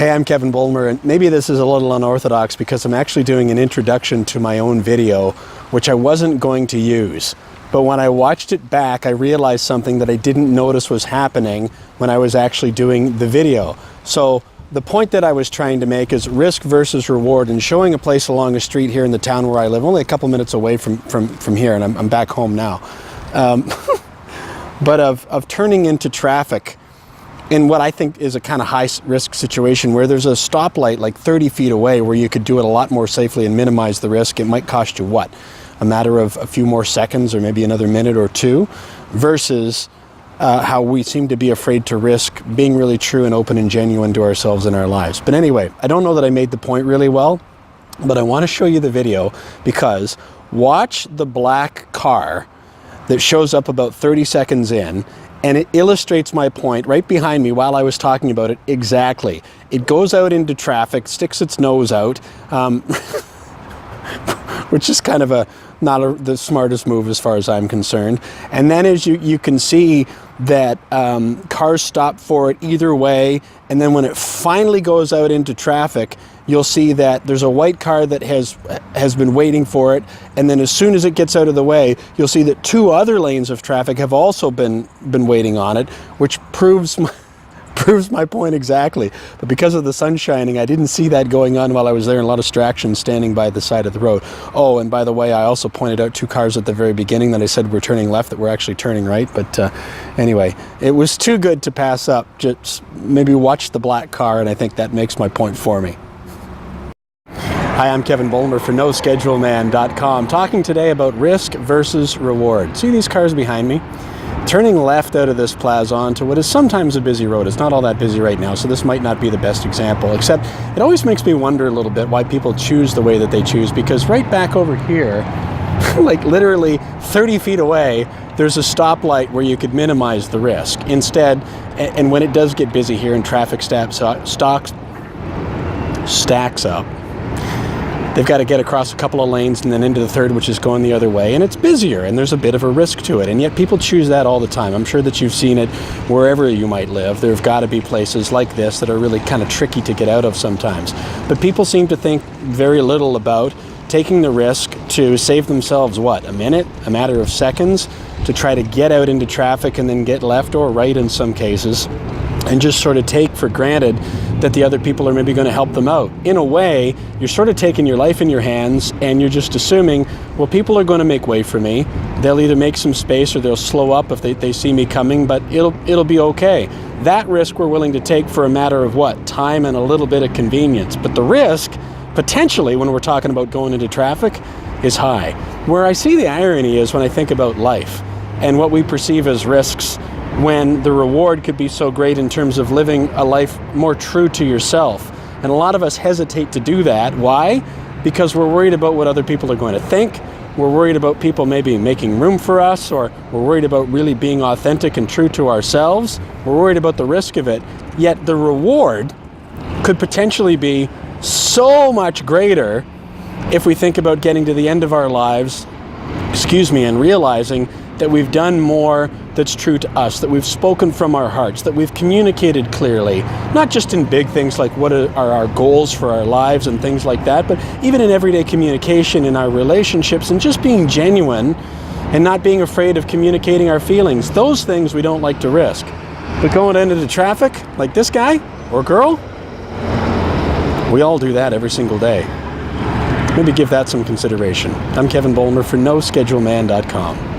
Hey, I'm Kevin Bulmer, and maybe this is a little unorthodox because I'm actually doing an introduction to my own video, which I wasn't going to use. But when I watched it back, I realized something that I didn't notice was happening when I was actually doing the video. So the point that I was trying to make is risk versus reward, and showing a place along a street here in the town where I live, only a couple minutes away from here, and I'm back home now. But of turning into traffic in what I think is a kind of high risk situation where there's a stoplight like 30 feet away where you could do it a lot more safely and minimize the risk. It might cost you what? A matter of a few more seconds or maybe another minute or two, versus how we seem to be afraid to risk being really true and open and genuine to ourselves in our lives. But anyway, I don't know that I made the point really well, but I want to show you the video because watch the black car that shows up about 30 seconds in, and it illustrates my point right behind me while I was talking about it exactly. It goes out into traffic, sticks its nose out, which is kind of not the smartest move as far as I'm concerned. And then as you can see that cars stop for it either way, and then when it finally goes out into traffic, you'll see that there's a white car that has been waiting for it, and then as soon as it gets out of the way, you'll see that two other lanes of traffic have also been waiting on it, which proves my point exactly. But because of the sun shining, I didn't see that going on while I was there, and a lot of distractions standing by the side of the road. Oh, and by the way, I also pointed out two cars at the very beginning that I said were turning left that were actually turning right. But anyway, it was too good to pass up. Just maybe watch the black car, and I think that makes my point for me. Hi, I'm Kevin Bulmer for NoScheduleMan.com, talking today about risk versus reward. See these cars behind me? Turning left out of this plaza onto what is sometimes a busy road. It's not all that busy right now, so this might not be the best example, except it always makes me wonder a little bit why people choose the way that they choose, because right back over here, like literally 30 feet away, there's a stoplight where you could minimize the risk. Instead, and when it does get busy here and traffic stacks up, they've got to get across a couple of lanes and then into the third, which is going the other way, and it's busier and there's a bit of a risk to it, and yet people choose that all the time. I'm sure that you've seen it wherever you might live. There have got to be places like this that are really kind of tricky to get out of sometimes. But people seem to think very little about taking the risk to save themselves, what, a minute, a matter of seconds, to try to get out into traffic and then get left or right in some cases, and just sort of take for granted that the other people are maybe going to help them out. In a way, you're sort of taking your life in your hands, and you're just assuming, well, people are going to make way for me. They'll either make some space or they'll slow up if they see me coming, but it'll be okay. That risk we're willing to take for a matter of what? Time and a little bit of convenience. But the risk, potentially, when we're talking about going into traffic, is high. Where I see the irony is when I think about life and what we perceive as risks, when the reward could be so great in terms of living a life more true to yourself. And a lot of us hesitate to do that. Why? Because we're worried about what other people are going to think. We're worried about people maybe making room for us, or we're worried about really being authentic and true to ourselves. We're worried about the risk of it. Yet the reward could potentially be so much greater if we think about getting to the end of our lives, and realizing that we've done more that's true to us, that we've spoken from our hearts, that we've communicated clearly, not just in big things like what are our goals for our lives and things like that, but even in everyday communication, in our relationships, and just being genuine and not being afraid of communicating our feelings. Those things we don't like to risk. But going into the traffic, like this guy or girl, we all do that every single day. Maybe give that some consideration. I'm Kevin Bulmer for NoScheduleMan.com.